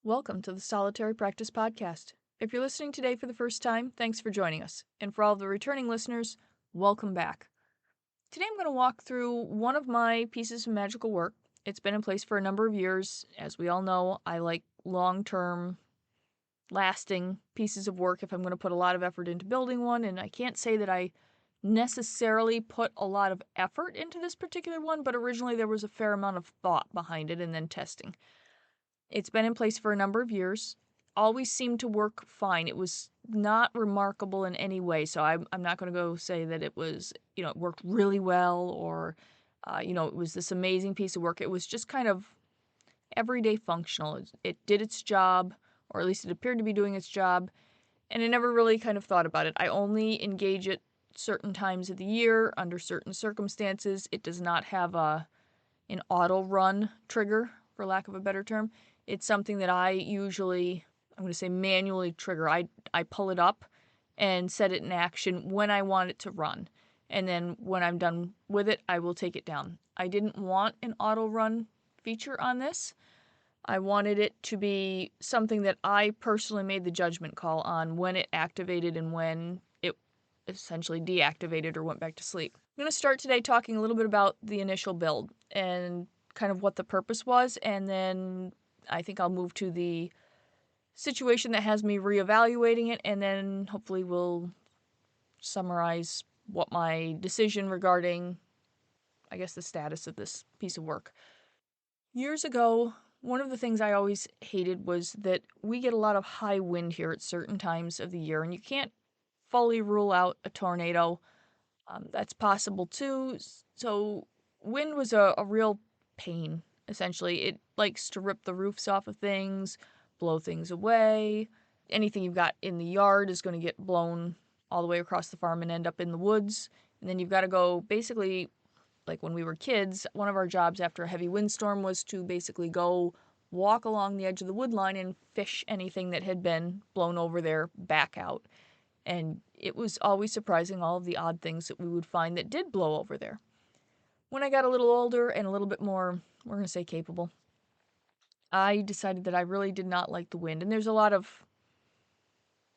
Welcome to the Solitary Practice Podcast. If you're listening today for the first time, thanks for joining us. And for all of the returning listeners, welcome back. Today I'm going to walk through one of my pieces of magical work. It's been in place for a number of years. As we all know, I like long-term, lasting pieces of work if I'm going to put a lot of effort into building one, and I can't say that I necessarily put a lot of effort into this particular one, but originally there was a fair amount of thought behind it and then testing. It's been in place for a number of years. Always seemed to work fine. It was not remarkable in any way, so I'm not going to go say that it was, it worked really well or, it was this amazing piece of work. It was just kind of everyday functional. It did its job, or at least it appeared to be doing its job, and I never really kind of thought about it. I only engage it certain times of the year, under certain circumstances. It does not have an auto run trigger, for lack of a better term. It's something that I usually, I'm going to say manually trigger. I pull it up and set it in action when I want it to run. And then when I'm done with it, I will take it down. I didn't want an auto run feature on this. I wanted it to be something that I personally made the judgment call on when it activated and when it essentially deactivated or went back to sleep. I'm going to start today talking a little bit about the initial build and kind of what the purpose was, and then I think I'll move to the situation that has me reevaluating it, and then hopefully we'll summarize what my decision regarding, I guess, the status of this piece of work. Years ago, one of the things I always hated was that we get a lot of high wind here at certain times of the year, and you can't fully rule out a tornado. That's possible too. So wind was a real pain, essentially. It likes to rip the roofs off of things, blow things away. Anything you've got in the yard is going to get blown all the way across the farm and end up in the woods. And then you've got to go, basically, like when we were kids, one of our jobs after a heavy windstorm was to basically go walk along the edge of the wood line and fish anything that had been blown over there back out. And it was always surprising, all of the odd things that we would find that did blow over there. When I got a little older and a little bit more, we're going to say capable, I decided that I really did not like the wind. And there's a lot of,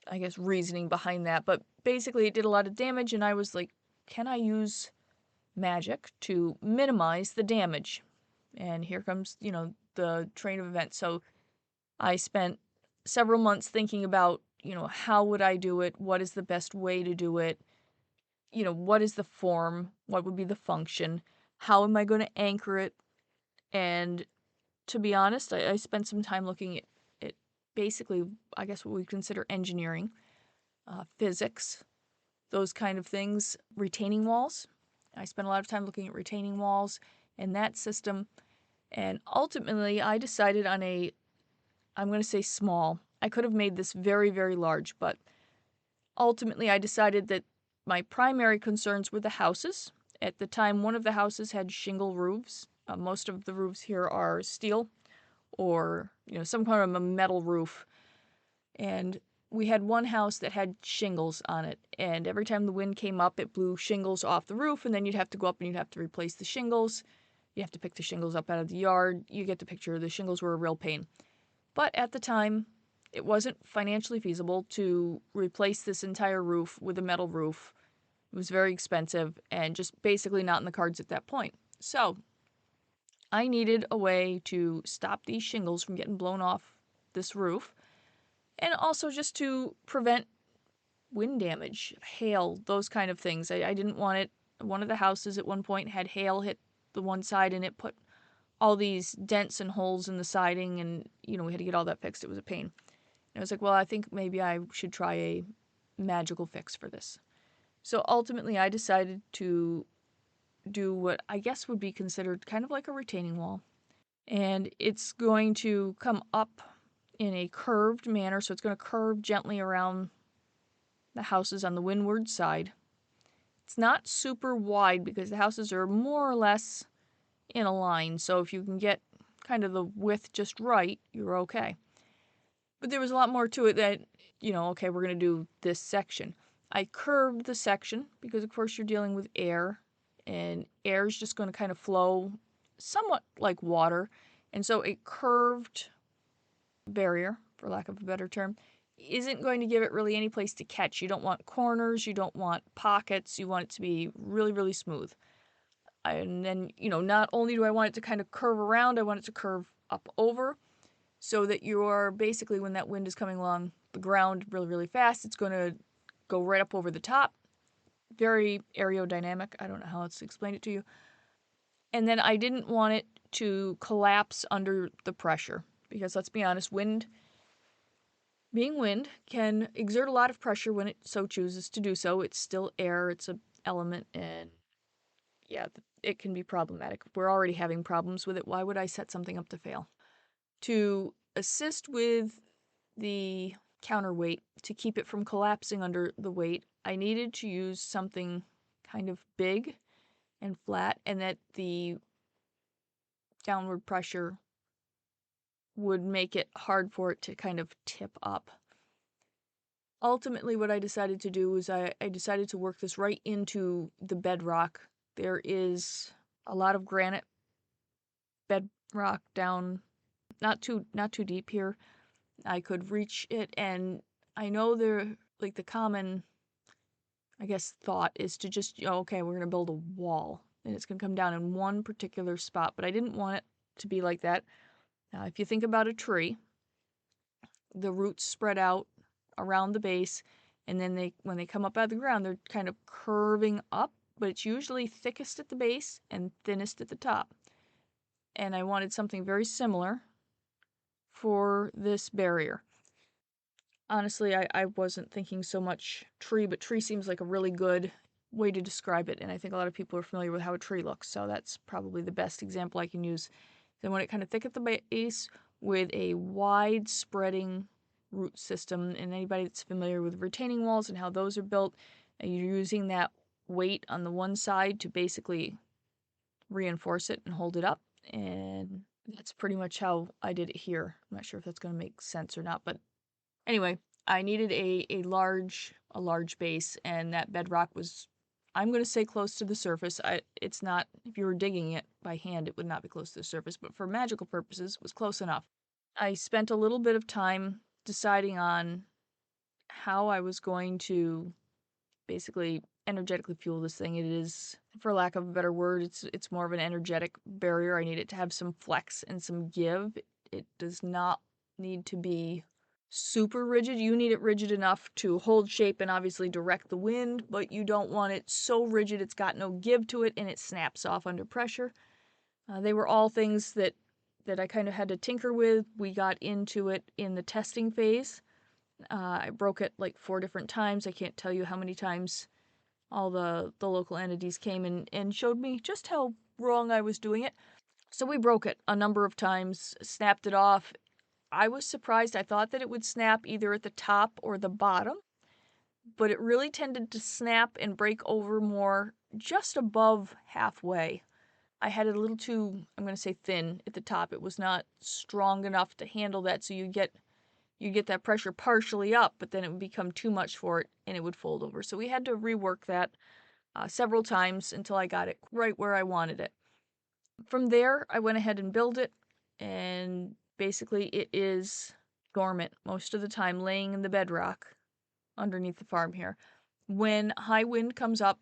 I guess, reasoning behind that. But basically it did a lot of damage, and I was like, can I use magic to minimize the damage? And here comes, the train of events. So I spent several months thinking about, how would I do it? What is the best way to do it? What is the form? What would be the function? How am I going to anchor it? And to be honest, I spent some time looking at basically, I guess, what we consider engineering, physics, those kind of things, retaining walls. I spent a lot of time looking at retaining walls and that system. And ultimately, I decided on I'm going to say small. I could have made this very, very large, but ultimately I decided that my primary concerns were the houses. At the time, one of the houses had shingle roofs. Most of the roofs here are steel or, some kind of a metal roof. And we had one house that had shingles on it. And every time the wind came up, it blew shingles off the roof, and then you'd have to go up and you'd have to replace the shingles. You have to pick the shingles up out of the yard. You get the picture. The shingles were a real pain. But at the time, it wasn't financially feasible to replace this entire roof with a metal roof. It was very expensive and just basically not in the cards at that point. So I needed a way to stop these shingles from getting blown off this roof, and also just to prevent wind damage, hail, those kind of things. I didn't want it. One of the houses at one point had hail hit the one side, and it put all these dents and holes in the siding, and, we had to get all that fixed. It was a pain. And I was like, well, I think maybe I should try a magical fix for this. So ultimately, I decided to do what I guess would be considered kind of like a retaining wall. And it's going to come up in a curved manner, so it's going to curve gently around the houses on the windward side. It's not super wide because the houses are more or less in a line, so if you can get kind of the width just right, you're okay. But there was a lot more to it that, okay, we're going to do this section. I curved the section because, of course, you're dealing with air, and air is just going to kind of flow somewhat like water. And so it curved barrier, for lack of a better term, isn't going to give it really any place to catch. You don't want corners, you don't want pockets, you want it to be really, really smooth. And then, not only do I want it to kind of curve around, I want it to curve up over so that you're basically, when that wind is coming along the ground really, really fast, it's going to go right up over the top. Very aerodynamic. I don't know how else to explain it to you. And then I didn't want it to collapse under the pressure because let's be honest, being wind can exert a lot of pressure when it so chooses to do so. It's still air, it's an element, and yeah, it can be problematic. We're already having problems with it. Why would I set something up to fail? To assist with the counterweight, to keep it from collapsing under the weight, I needed to use something kind of big and flat, and that the downward pressure would make it hard for it to kind of tip up. Ultimately, what I decided to do was I decided to work this right into the bedrock. There is a lot of granite bedrock down, not too deep here. I could reach it, and I know the common, I guess, thought is to just, okay, we're going to build a wall, and it's going to come down in one particular spot, but I didn't want it to be like that. Now, if you think about a tree, the roots spread out around the base, and then when they come up out of the ground, they're kind of curving up, but it's usually thickest at the base and thinnest at the top. And I wanted something very similar for this barrier. Honestly, I wasn't thinking so much tree, but tree seems like a really good way to describe it, and I think a lot of people are familiar with how a tree looks, so that's probably the best example I can use. Then when it kind of thick at the base with a wide spreading root system, and anybody that's familiar with retaining walls and how those are built, and you're using that weight on the one side to basically reinforce it and hold it up, and that's pretty much how I did it here. I'm not sure if that's going to make sense or not, but anyway, I needed a large base, and that bedrock was, I'm going to say, close to the surface. It's not, if you were digging it by hand, it would not be close to the surface, but for magical purposes, it was close enough. I spent a little bit of time deciding on how I was going to basically energetically fuel this thing. It is, for lack of a better word, it's more of an energetic barrier. I need it to have some flex and some give. It does not need to be super rigid. You need it rigid enough to hold shape and obviously direct the wind, but you don't want it so rigid it's got no give to it and it snaps off under pressure. They were all things that I kind of had to tinker with. We got into it in the testing phase. I broke it like 4 different times. I can't tell you how many times all the local entities came and showed me just how wrong I was doing it. So we broke it a number of times, snapped it off. I was surprised. I thought that it would snap either at the top or the bottom, but it really tended to snap and break over more just above halfway. I had it a little too, I'm going to say, thin at the top. It was not strong enough to handle that, so you get that pressure partially up, but then it would become too much for it and it would fold over. So we had to rework that several times until I got it right where I wanted it. From there, I went ahead and built it, and basically it is dormant most of the time, laying in the bedrock underneath the farm here. When high wind comes up,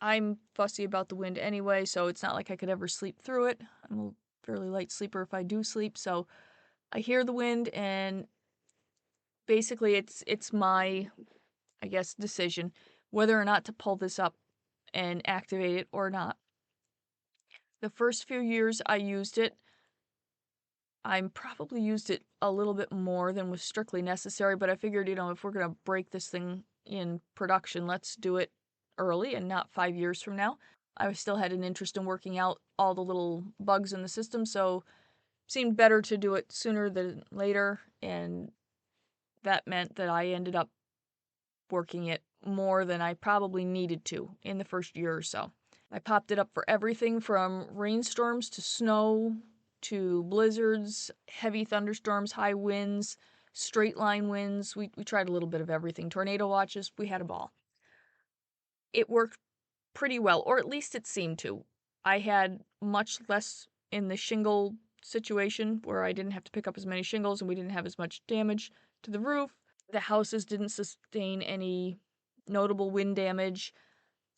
I'm fussy about the wind anyway, so it's not like I could ever sleep through it. I'm a fairly light sleeper if I do sleep, so I hear the wind, and basically it's my, I guess, decision whether or not to pull this up and activate it or not. The first few years I used it, I probably used it a little bit more than was strictly necessary, but I figured, if we're going to break this thing in production, let's do it early and not 5 years from now. I still had an interest in working out all the little bugs in the system, so it seemed better to do it sooner than later, and that meant that I ended up working it more than I probably needed to in the first year or so. I popped it up for everything from rainstorms to snow to blizzards, heavy thunderstorms, high winds, straight line winds. We tried a little bit of everything. Tornado watches, we had a ball. It worked pretty well, or at least it seemed to. I had much less in the shingle situation where I didn't have to pick up as many shingles and we didn't have as much damage to the roof. The houses didn't sustain any notable wind damage.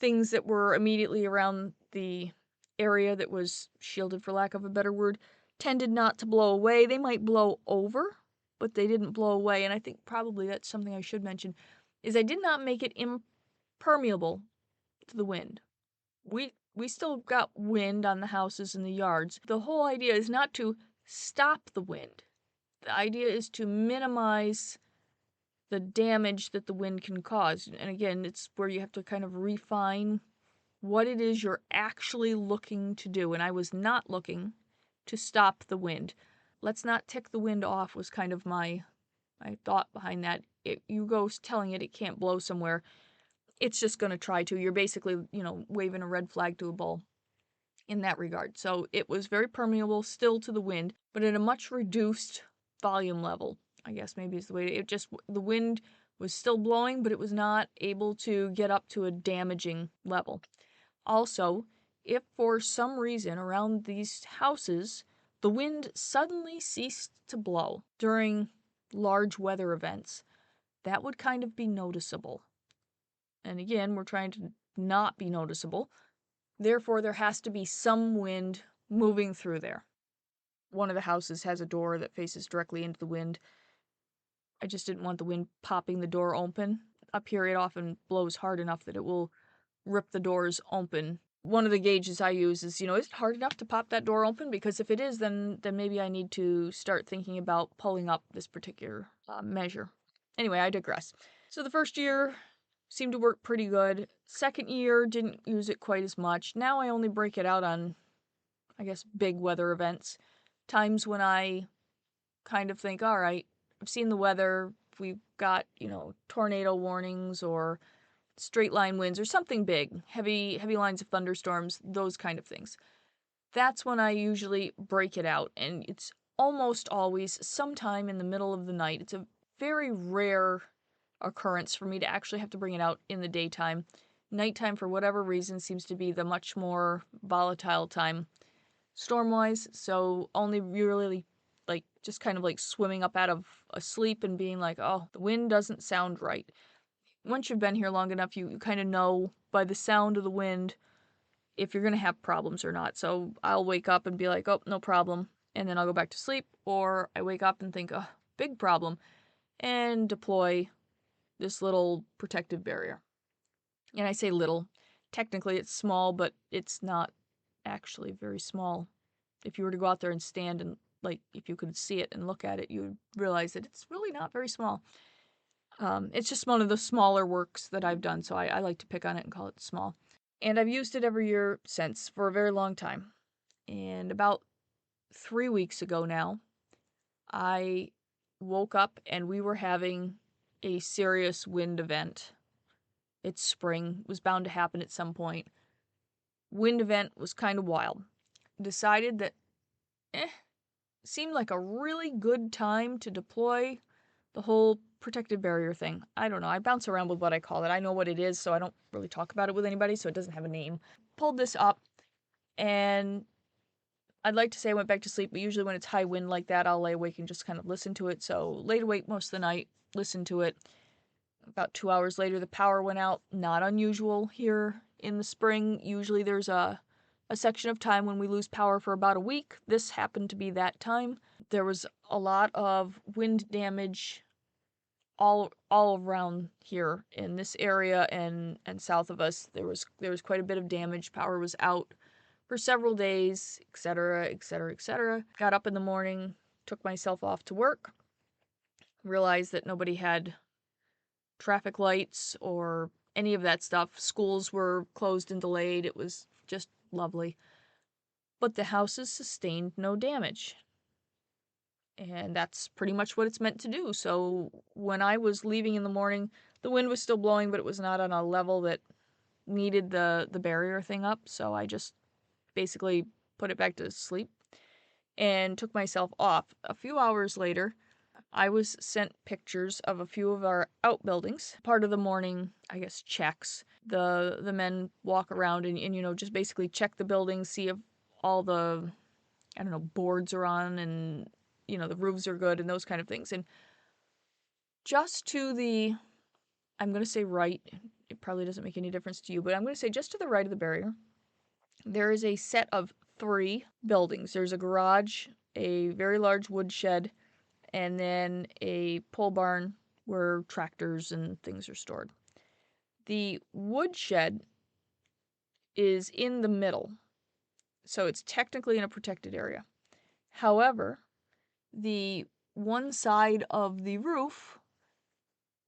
Things that were immediately around the area that was shielded, for lack of a better word, tended not to blow away. They might blow over, but they didn't blow away. And I think probably that's something I should mention, is I did not make it impermeable to the wind. We still got wind on the houses and the yards. The whole idea is not to stop the wind. The idea is to minimize the damage that the wind can cause. And again, it's where you have to kind of refine what it is you're actually looking to do. And I was not looking to stop the wind. Let's not tick the wind off was kind of my thought behind that. You go telling it can't blow somewhere, it's just going to try to. You're basically, waving a red flag to a bull in that regard. So it was very permeable still to the wind, but at a much reduced volume level, I guess maybe is the way. The wind was still blowing, but it was not able to get up to a damaging level. Also, if for some reason around these houses the wind suddenly ceased to blow during large weather events, that would kind of be noticeable. And again, we're trying to not be noticeable. Therefore, there has to be some wind moving through there. One of the houses has a door that faces directly into the wind. I just didn't want the wind popping the door open. Up here, it often blows hard enough that it will rip the doors open. One of the gauges I use is, is it hard enough to pop that door open? Because if it is, then maybe I need to start thinking about pulling up this particular measure. Anyway, I digress. So the first year seemed to work pretty good. Second year, didn't use it quite as much. Now I only break it out on, I guess, big weather events. Times when I kind of think, all right, I've seen the weather. We've got, tornado warnings or straight line winds or something big, heavy lines of thunderstorms, those kind of things. That's when I usually break it out, and it's almost always sometime in the middle of the night. It's a very rare occurrence for me to actually have to bring it out in the daytime. Nighttime, for whatever reason, seems to be the much more volatile time storm-wise, so only really just kind of swimming up out of a sleep and being like, oh, the wind doesn't sound right. Once you've been here long enough, you kind of know by the sound of the wind if you're going to have problems or not. So I'll wake up and be like, oh, no problem, and then I'll go back to sleep, or I wake up and think, oh, big problem, and deploy this little protective barrier. And I say little. Technically it's small, but it's not actually very small. If you were to go out there and stand and, if you could see it and look at it, you would realize that it's really not very small. It's just one of the smaller works that I've done, so I like to pick on it and call it small. And I've used it every year since for a very long time. And about 3 weeks ago now, I woke up and we were having a serious wind event. It's spring, was bound to happen at some point. Wind event was kind of wild. Decided that, seemed like a really good time to deploy the whole protective barrier thing. I don't know, I bounce around with what I call it. I know what it is, so I don't really talk about it with anybody, so it doesn't have a name. Pulled this up, and I'd like to say I went back to sleep, but usually when it's high wind like that, I'll lay awake and just kind of listen to it. So laid awake most of the night, listened to it. About 2 hours later, the power went out. Not unusual here in the spring. Usually there's a section of time when we lose power for about a week. This happened to be that time. There was a lot of wind damage all around here in this area and south of us. There was quite a bit of damage. Power was out for several days, etc., etc., etc. Got up in the morning, took myself off to work, realized that nobody had traffic lights or any of that stuff. Schools were closed and delayed. It was just lovely. But the houses sustained no damage. And that's pretty much what it's meant to do. So when I was leaving in the morning, the wind was still blowing, but it was not on a level that needed the barrier thing up. So I just basically put it back to sleep and took myself off. A few hours later, I was sent pictures of a few of our outbuildings. Part of the morning, I guess, checks. The men walk around and just basically check the buildings, see if all the I don't know, boards are on and, the roofs are good and those kind of things. And just to the, I'm going to say right, it probably doesn't make any difference to you, but I'm going to say just to the right of the barrier, there is a set of 3 buildings. There's a garage, a very large woodshed, and then a pole barn where tractors and things are stored. The woodshed is in the middle, so it's technically in a protected area. However, the one side of the roof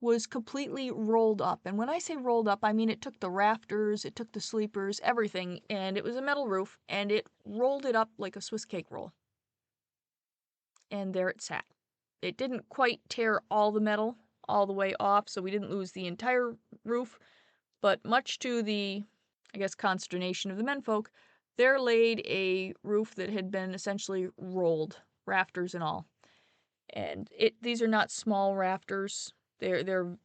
was completely rolled up. And when I say rolled up, I mean it took the rafters, it took the sleepers, everything, and it was a metal roof, and it rolled it up like a Swiss cake roll. And there it sat. It didn't quite tear all the metal all the way off, so we didn't lose the entire roof, but much to the, I guess, consternation of the menfolk, there laid a roof that had been essentially rolled, rafters and all. And these are not small rafters. They're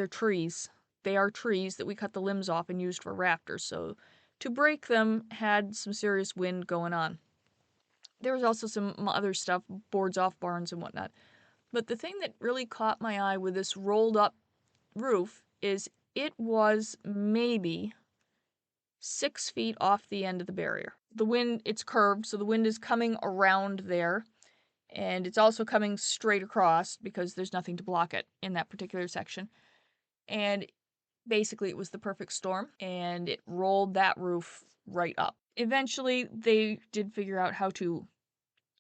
trees. They are trees that we cut the limbs off and used for rafters. So to break them had some serious wind going on. There was also some other stuff, boards off barns and whatnot. But the thing that really caught my eye with this rolled up roof is it was maybe 6 feet off the end of the barrier. The wind, it's curved, so the wind is coming around there. And it's also coming straight across because there's nothing to block it in that particular section. And basically it was the perfect storm, and it rolled that roof right up. Eventually, they did figure out how to,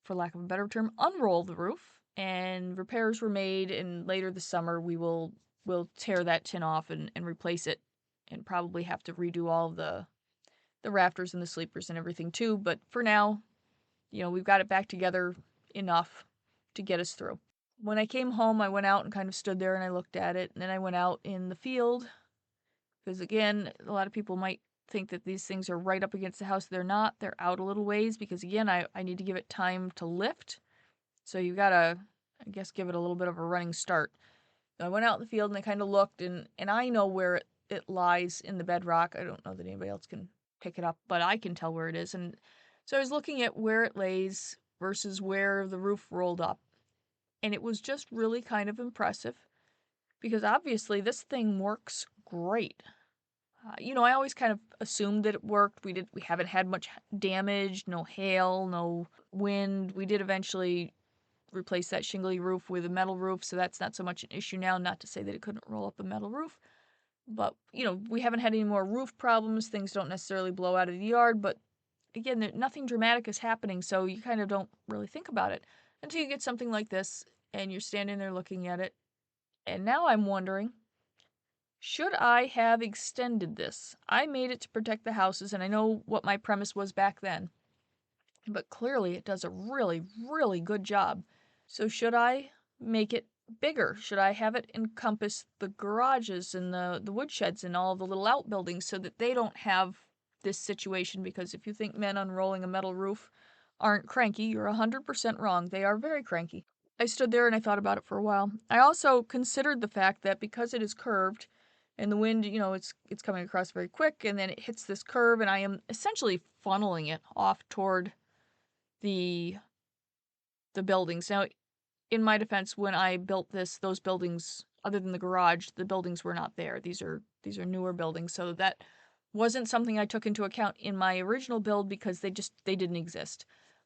for lack of a better term, unroll the roof, and repairs were made, and later this summer we'll tear that tin off and replace it, and probably have to redo all of the rafters and the sleepers and everything too. But for now, we've got it back together enough to get us through. When I came home, I went out and kind of stood there and I looked at it, and then I went out in the field, because again, a lot of people might think that these things are right up against the house. They're not. They're out a little ways because, again, I need to give it time to lift. So you gotta, I guess, give it a little bit of a running start. So I went out in the field and I kind of looked, and I know where it lies in the bedrock. I don't know that anybody else can pick it up, but I can tell where it is. And so I was looking at where it lays versus where the roof rolled up. And it was just really kind of impressive because obviously this thing works great. I always kind of assumed that it worked. We haven't had much damage, no hail, no wind. We did eventually replace that shingly roof with a metal roof, so that's not so much an issue now. Not to say that it couldn't roll up a metal roof, but we haven't had any more roof problems. Things don't necessarily blow out of the yard, but again, nothing dramatic is happening, so you kind of don't really think about it until you get something like this and you're standing there looking at it. And now I'm wondering, should I have extended this? I made it to protect the houses, and I know what my premise was back then, but clearly it does a really, really good job. So should I make it bigger? Should I have it encompass the garages and the woodsheds and all the little outbuildings so that they don't have this situation? Because if you think men unrolling a metal roof aren't cranky, you're 100% wrong. They are very cranky. I stood there and I thought about it for a while. I also considered the fact that because it is curved and the wind, it's coming across very quick, and then it hits this curve, and I am essentially funneling it off toward the buildings. Now, in my defense, when I built this, those buildings, other than the garage, the buildings were not there. These are newer buildings, so that wasn't something I took into account in my original build because they didn't exist.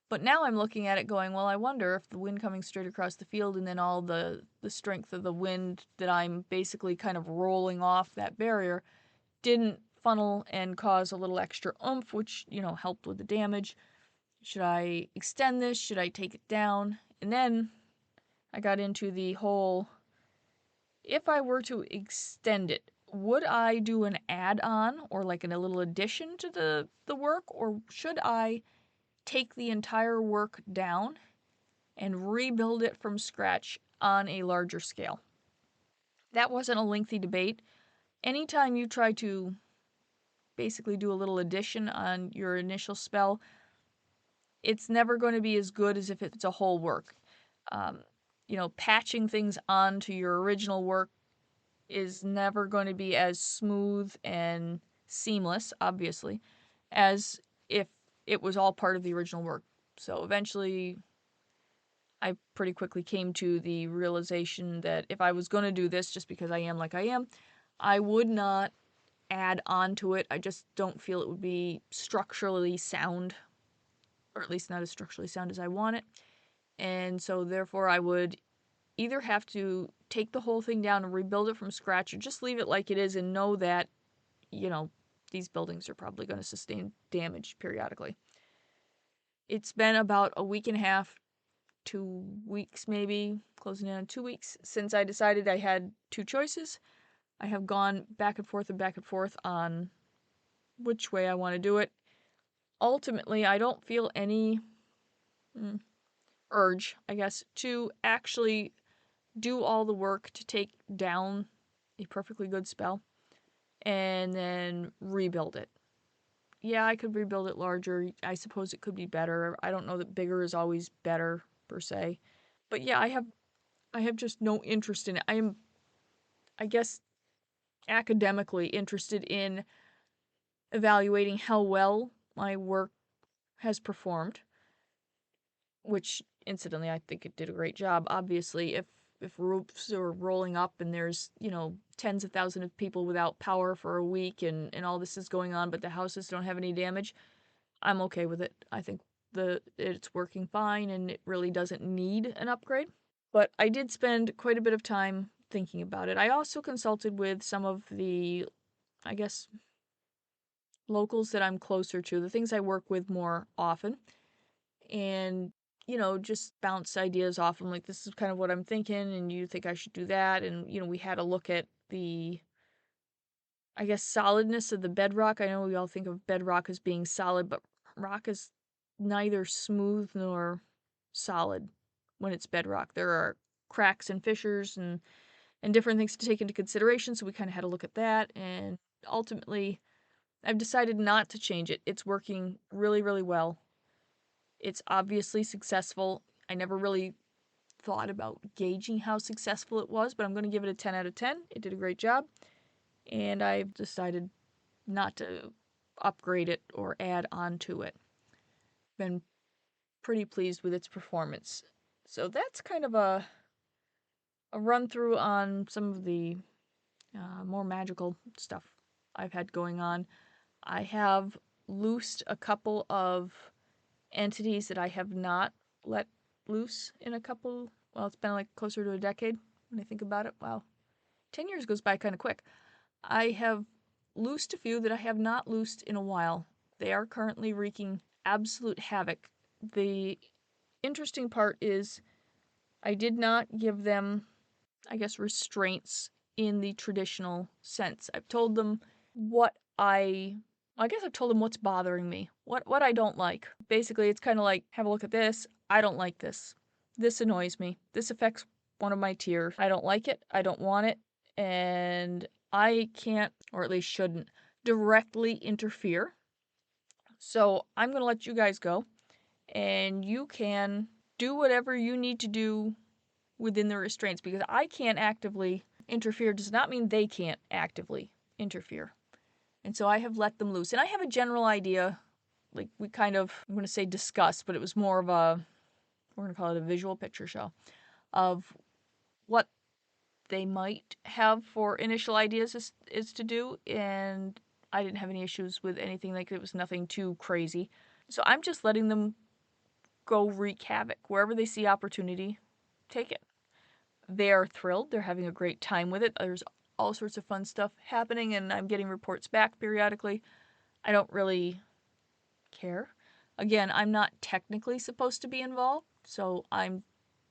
But now I'm looking at it going, well, I wonder if the wind coming straight across the field and then all the strength of the wind that I'm basically kind of rolling off that barrier didn't funnel and cause a little extra oomph, which, helped with the damage. Should I extend this? Should I take it down? And then I got into the whole, if I were to extend it, would I do an add-on or like a little addition to the work, or should I take the entire work down and rebuild it from scratch on a larger scale? That wasn't a lengthy debate. Anytime you try to basically do a little addition on your initial spell, it's never going to be as good as if it's a whole work. Patching things onto your original work is never going to be as smooth and seamless, obviously, as if it was all part of the original work. So eventually, I pretty quickly came to the realization that if I was going to do this, just because I am like I am, I would not add on to it. I just don't feel it would be structurally sound, or at least not as structurally sound as I want it. And so therefore I would either have to take the whole thing down and rebuild it from scratch, or just leave it like it is and know that, you know, these buildings are probably going to sustain damage periodically. It's been about a week and a half, 2 weeks maybe, closing in on 2 weeks, since I decided I had two choices. I have gone back and forth on which way I want to do it. Ultimately, I don't feel any urge, I guess, to actually do all the work to take down a perfectly good spell and then rebuild it. Yeah, I could rebuild it larger. I suppose it could be better. I don't know that bigger is always better per se. But yeah, I have just no interest in it. I am, I guess, academically interested in evaluating how well my work has performed, which incidentally I think it did a great job. Obviously, if roofs are rolling up and there's, tens of thousands of people without power for a week and all this is going on, but the houses don't have any damage, I'm okay with it. I think it's working fine and it really doesn't need an upgrade. But I did spend quite a bit of time thinking about it. I also consulted with some of the, I guess, locals that I'm closer to, the things I work with more often, and just bounce ideas off them. Like, this is kind of what I'm thinking, and you think I should do that. And we had a look at the, I guess, solidness of the bedrock. I know we all think of bedrock as being solid, but rock is neither smooth nor solid when it's bedrock. There are cracks and fissures and different things to take into consideration, so we kind of had a look at that, and ultimately I've decided not to change it. It's working really, really well. It's obviously successful. I never really thought about gauging how successful it was, but I'm going to give it a 10 out of 10. It did a great job, and I've decided not to upgrade it or add on to it. Been pretty pleased with its performance. So that's kind of a run through on some of the more magical stuff I've had going on. I have loosed a couple of entities that I have not let loose in a couple. Well, it's been like closer to a decade when I think about it. Wow. 10 years goes by kind of quick. I have loosed a few that I have not loosed in a while. They are currently wreaking absolute havoc. The interesting part is I did not give them, I guess, restraints in the traditional sense. I've told them what I guess I've told them what's bothering me, what I don't like. Basically, it's kind of like, have a look at this. I don't like this. This annoys me. This affects one of my tiers. I don't like it. I don't want it. And I can't, or at least shouldn't, directly interfere. So I'm going to let you guys go. And you can do whatever you need to do within the restraints, because I can't actively interfere does not mean they can't actively interfere. And so I have let them loose. And I have a general idea, like we kind of, I'm going to say discussed, but it was more of we're going to call it a visual picture show, of what they might have for initial ideas is to do. And I didn't have any issues with anything. Like, it was nothing too crazy. So I'm just letting them go wreak havoc. Wherever they see opportunity, take it. They are thrilled. They're having a great time with it. There's all sorts of fun stuff happening, and I'm getting reports back periodically. I don't really care. Again, I'm not technically supposed to be involved, so I'm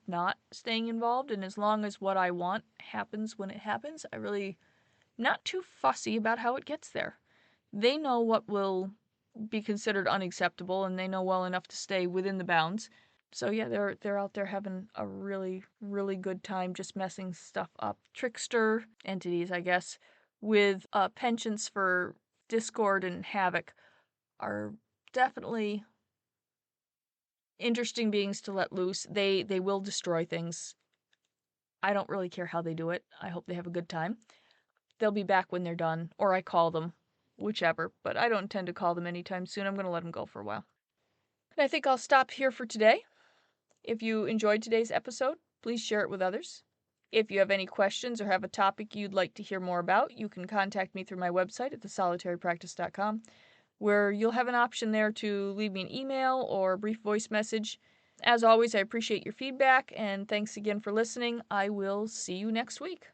not staying involved, and as long as what I want happens when it happens, I really not too fussy about how it gets there. They know what will be considered unacceptable, and they know well enough to stay within the bounds. So yeah, they're out there having a really, really good time just messing stuff up. Trickster entities, I guess, with penchants for discord and havoc are definitely interesting beings to let loose. They will destroy things. I don't really care how they do it. I hope they have a good time. They'll be back when they're done, or I call them, whichever. But I don't intend to call them anytime soon. I'm going to let them go for a while. And I think I'll stop here for today. If you enjoyed today's episode, please share it with others. If you have any questions or have a topic you'd like to hear more about, you can contact me through my website at thesolitarypractice.com, where you'll have an option there to leave me an email or a brief voice message. As always, I appreciate your feedback, and thanks again for listening. I will see you next week.